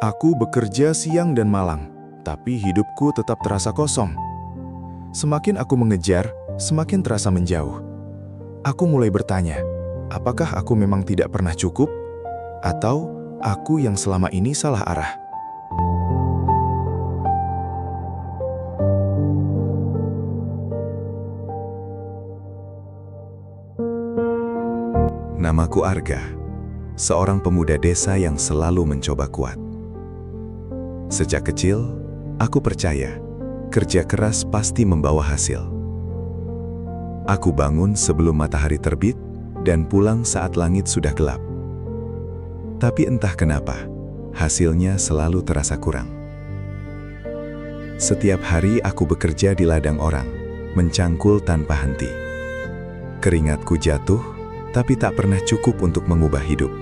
Aku bekerja siang dan malam, tapi hidupku tetap terasa kosong. Semakin aku mengejar, semakin terasa menjauh. Aku mulai bertanya, apakah aku memang tidak pernah cukup? Atau aku yang selama ini salah arah? Namaku Arga, seorang pemuda desa yang selalu mencoba kuat. Sejak kecil, aku percaya kerja keras pasti membawa hasil. Aku bangun sebelum matahari terbit dan pulang saat langit sudah gelap. Tapi entah kenapa, hasilnya selalu terasa kurang. Setiap hari aku bekerja di ladang orang, mencangkul tanpa henti. Keringatku jatuh, tapi tak pernah cukup untuk mengubah hidup.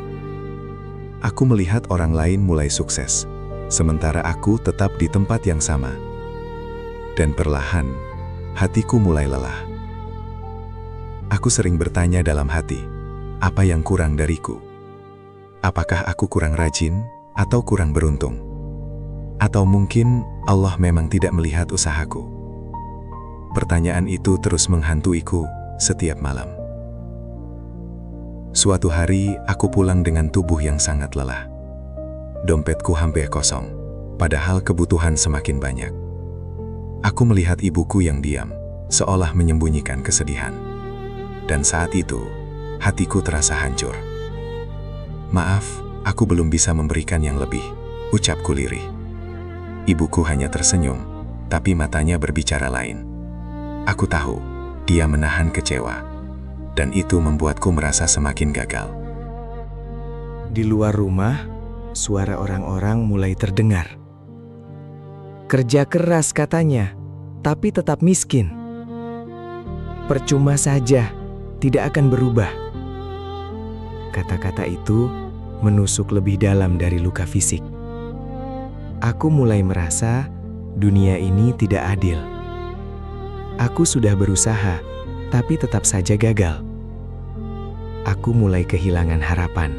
Aku melihat orang lain mulai sukses, sementara aku tetap di tempat yang sama. Dan perlahan, hatiku mulai lelah. Aku sering bertanya dalam hati, apa yang kurang dariku? Apakah aku kurang rajin atau kurang beruntung? Atau mungkin Allah memang tidak melihat usahaku? Pertanyaan itu terus menghantuiku setiap malam. Suatu hari, aku pulang dengan tubuh yang sangat lelah. Dompetku hampir kosong, padahal kebutuhan semakin banyak. Aku melihat ibuku yang diam, seolah menyembunyikan kesedihan. Dan saat itu, hatiku terasa hancur. Maaf, aku belum bisa memberikan yang lebih, ucapku lirih. Ibuku hanya tersenyum, tapi matanya berbicara lain. Aku tahu, dia menahan kecewa. Dan itu membuatku merasa semakin gagal. Di luar rumah, suara orang-orang mulai terdengar. Kerja keras katanya, tapi tetap miskin. Percuma saja, tidak akan berubah. Kata-kata itu menusuk lebih dalam dari luka fisik. Aku mulai merasa dunia ini tidak adil. Aku sudah berusaha, tapi tetap saja gagal. Aku mulai kehilangan harapan,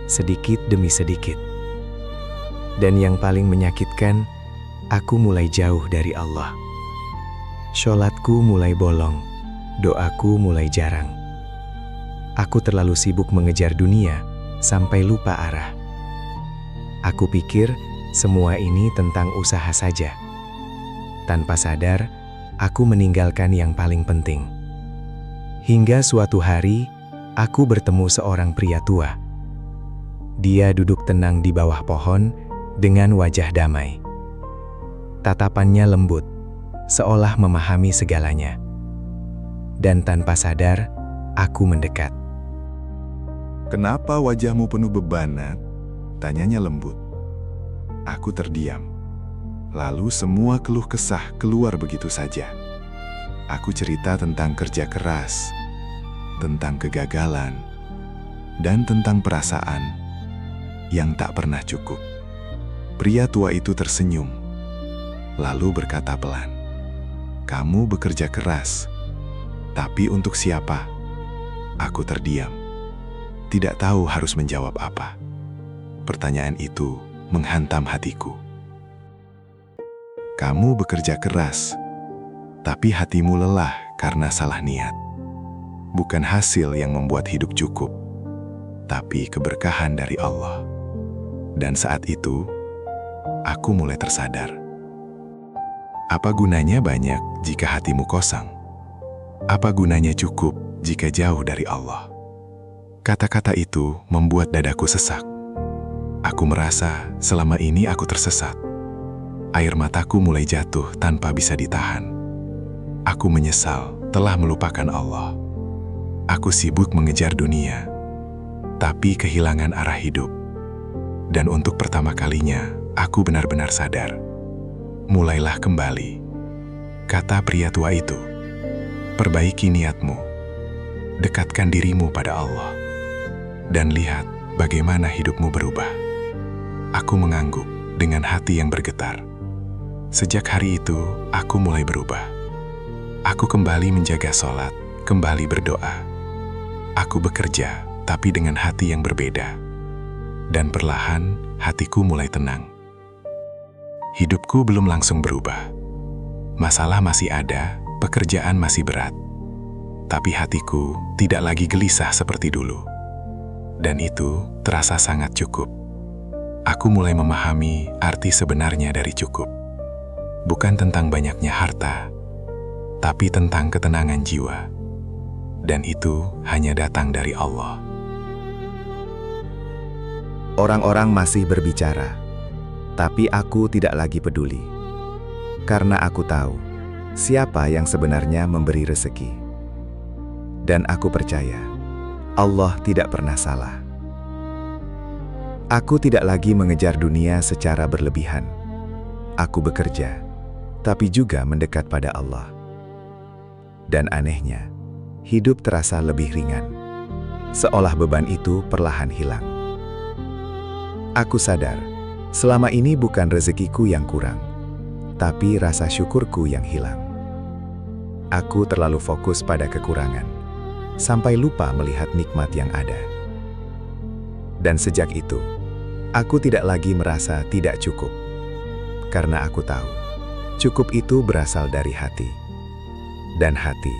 sedikit demi sedikit. Dan yang paling menyakitkan, aku mulai jauh dari Allah. Sholatku mulai bolong, doaku mulai jarang. Aku terlalu sibuk mengejar dunia, sampai lupa arah. Aku pikir semua ini tentang usaha saja. Tanpa sadar, aku meninggalkan yang paling penting. Hingga suatu hari, aku bertemu seorang pria tua. Dia duduk tenang di bawah pohon dengan wajah damai. Tatapannya lembut, seolah memahami segalanya. Dan tanpa sadar, aku mendekat. Kenapa wajahmu penuh beban, Nak? Tanyanya lembut. Aku terdiam. Lalu semua keluh kesah keluar begitu saja. Aku cerita tentang kerja keras, tentang kegagalan, dan tentang perasaan yang tak pernah cukup. Pria tua itu tersenyum, lalu berkata pelan, "Kamu bekerja keras, tapi untuk siapa?" Aku terdiam, tidak tahu harus menjawab apa. Pertanyaan itu menghantam hatiku. Kamu bekerja keras, tapi hatimu lelah karena salah niat. Bukan hasil yang membuat hidup cukup, tapi keberkahan dari Allah. Dan saat itu, aku mulai tersadar. Apa gunanya banyak jika hatimu kosong? Apa gunanya cukup jika jauh dari Allah? Kata-kata itu membuat dadaku sesak. Aku merasa selama ini aku tersesat. Air mataku mulai jatuh tanpa bisa ditahan. Aku menyesal telah melupakan Allah. Aku sibuk mengejar dunia, tapi kehilangan arah hidup. Dan untuk pertama kalinya, aku benar-benar sadar. Mulailah kembali. Kata pria tua itu, perbaiki niatmu. Dekatkan dirimu pada Allah. Dan lihat bagaimana hidupmu berubah. Aku mengangguk dengan hati yang bergetar. Sejak hari itu, aku mulai berubah. Aku kembali menjaga sholat, kembali berdoa. Aku bekerja, tapi dengan hati yang berbeda. Dan perlahan, hatiku mulai tenang. hidupku belum langsung berubah. Masalah masih ada, pekerjaan masih berat. Tapi hatiku tidak lagi gelisah seperti dulu. Dan itu terasa sangat cukup. Aku mulai memahami arti sebenarnya dari cukup. Bukan tentang banyaknya harta, tapi tentang ketenangan jiwa. Dan itu hanya datang dari Allah. Orang-orang masih berbicara, tapi aku tidak lagi peduli. Karena aku tahu siapa yang sebenarnya memberi rezeki. Dan aku percaya Allah tidak pernah salah. Aku tidak lagi mengejar dunia secara berlebihan. Aku bekerja, tapi juga mendekat pada Allah. Dan anehnya, hidup terasa lebih ringan. Seolah beban itu perlahan hilang. Aku sadar, selama ini bukan rezekiku yang kurang, tapi rasa syukurku yang hilang. Aku terlalu fokus pada kekurangan, sampai lupa melihat nikmat yang ada. Dan sejak itu, aku tidak lagi merasa tidak cukup. Karena aku tahu, cukup itu berasal dari hati. Dan hati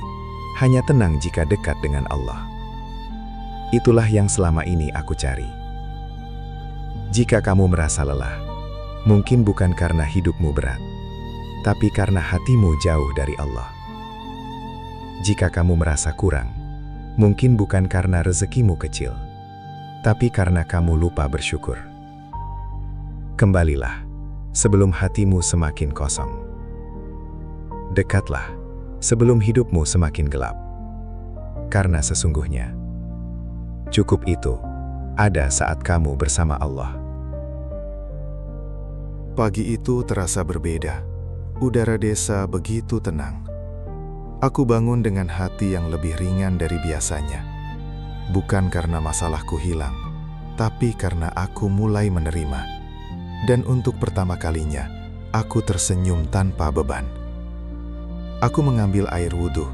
hanya tenang jika dekat dengan Allah. Itulah yang selama ini aku cari. Jika kamu merasa lelah, mungkin bukan karena hidupmu berat, tapi karena hatimu jauh dari Allah. Jika kamu merasa kurang, mungkin bukan karena rezekimu kecil, tapi karena kamu lupa bersyukur. Kembalilah sebelum hatimu semakin kosong. Dekatlah sebelum hidupmu semakin gelap. Karena sesungguhnya, cukup itu ada saat kamu bersama Allah. Pagi itu terasa berbeda. Udara desa begitu tenang. Aku bangun dengan hati yang lebih ringan dari biasanya. Bukan karena masalahku hilang, tapi karena aku mulai menerima. Dan untuk pertama kalinya, aku tersenyum tanpa beban. Aku mengambil air wudhu,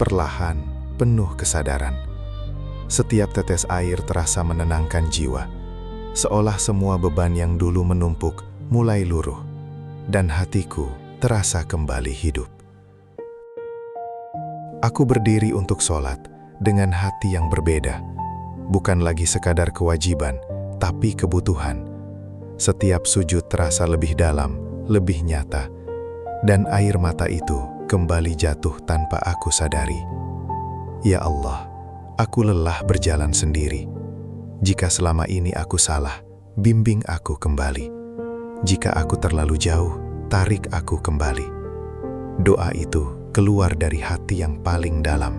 perlahan, penuh kesadaran. Setiap tetes air terasa menenangkan jiwa, seolah semua beban yang dulu menumpuk mulai luruh, dan hatiku terasa kembali hidup. Aku berdiri untuk sholat dengan hati yang berbeda, bukan lagi sekadar kewajiban, tapi kebutuhan. Setiap sujud terasa lebih dalam, lebih nyata, dan air mata itu kembali jatuh tanpa aku sadari. Ya Allah, aku lelah berjalan sendiri. Jika selama ini aku salah, bimbing aku kembali. Jika aku terlalu jauh, tarik aku kembali. Doa itu keluar dari hati yang paling dalam.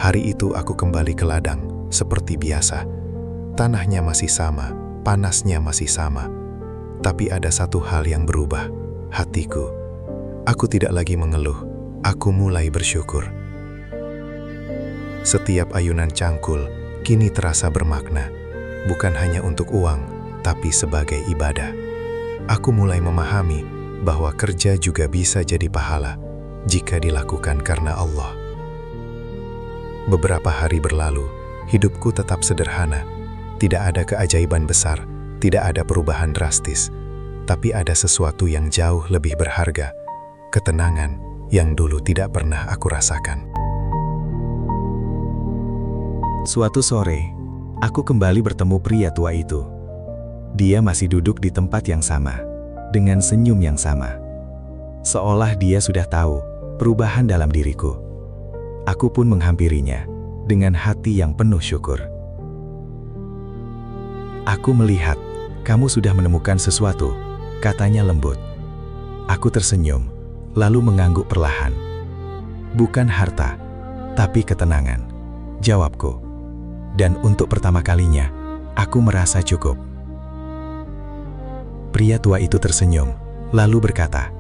Hari itu aku kembali ke ladang, seperti biasa. Tanahnya masih sama, panasnya masih sama. Tapi ada satu hal yang berubah, hatiku. Aku tidak lagi mengeluh, aku mulai bersyukur. Setiap ayunan cangkul kini terasa bermakna, bukan hanya untuk uang, tapi sebagai ibadah. Aku mulai memahami bahwa kerja juga bisa jadi pahala jika dilakukan karena Allah. Beberapa hari berlalu, hidupku tetap sederhana. Tidak ada keajaiban besar, tidak ada perubahan drastis, tapi ada sesuatu yang jauh lebih berharga, ketenangan yang dulu tidak pernah aku rasakan. Suatu sore, aku kembali bertemu pria tua itu. Dia masih duduk di tempat yang sama, dengan senyum yang sama. Seolah dia sudah tahu perubahan dalam diriku. Aku pun menghampirinya dengan hati yang penuh syukur. Aku melihat kamu sudah menemukan sesuatu, katanya lembut. Aku tersenyum, lalu mengangguk perlahan. Bukan harta, tapi ketenangan, jawabku. Dan untuk pertama kalinya, aku merasa cukup. Pria tua itu tersenyum, lalu berkata,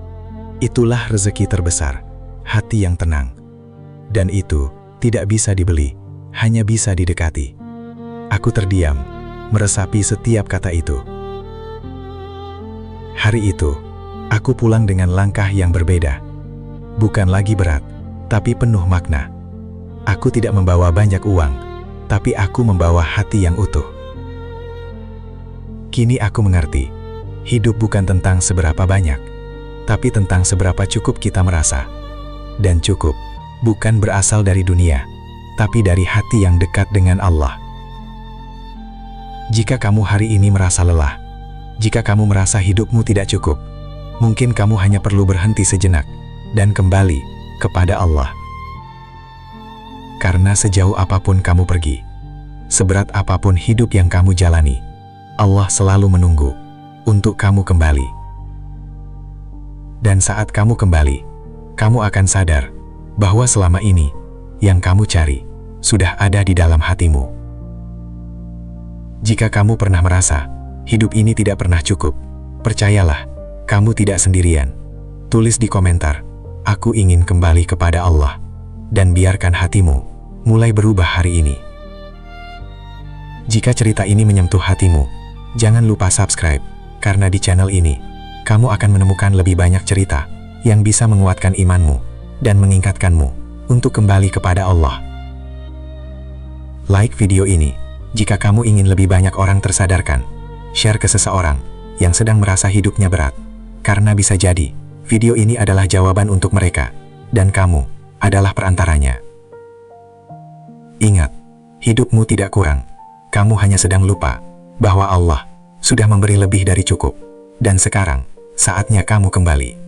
"Itulah rezeki terbesar, hati yang tenang. Dan itu tidak bisa dibeli, hanya bisa didekati." Aku terdiam, meresapi setiap kata itu. Hari itu, aku pulang dengan langkah yang berbeda. Bukan lagi berat, tapi penuh makna. Aku tidak membawa banyak uang, tapi aku membawa hati yang utuh. Kini aku mengerti, Hidup bukan tentang seberapa banyak, tapi tentang seberapa cukup kita merasa. Dan cukup bukan berasal dari dunia, tapi dari hati yang dekat dengan Allah. Jika kamu hari ini merasa lelah, jika kamu merasa hidupmu tidak cukup, mungkin kamu hanya perlu berhenti sejenak dan kembali kepada Allah. Karena sejauh apapun kamu pergi, seberat apapun hidup yang kamu jalani, Allah selalu menunggu untuk kamu kembali. Dan saat kamu kembali, kamu akan sadar bahwa selama ini yang kamu cari sudah ada di dalam hatimu. Jika kamu pernah merasa hidup ini tidak pernah cukup, percayalah, kamu tidak sendirian. Tulis di komentar, "Aku ingin kembali kepada Allah," dan biarkan hatimu mulai berubah hari ini. Jika cerita ini menyentuh hatimu, jangan lupa subscribe, karena di channel ini, kamu akan menemukan lebih banyak cerita yang bisa menguatkan imanmu dan mengingatkanmu untuk kembali kepada Allah. Like video ini jika kamu ingin lebih banyak orang tersadarkan. Share ke seseorang yang sedang merasa hidupnya berat, karena bisa jadi video ini adalah jawaban untuk mereka, dan kamu adalah perantaranya. Ingat, hidupmu tidak kurang. Kamu hanya sedang lupa bahwa Allah sudah memberi lebih dari cukup, dan sekarang saatnya kamu kembali.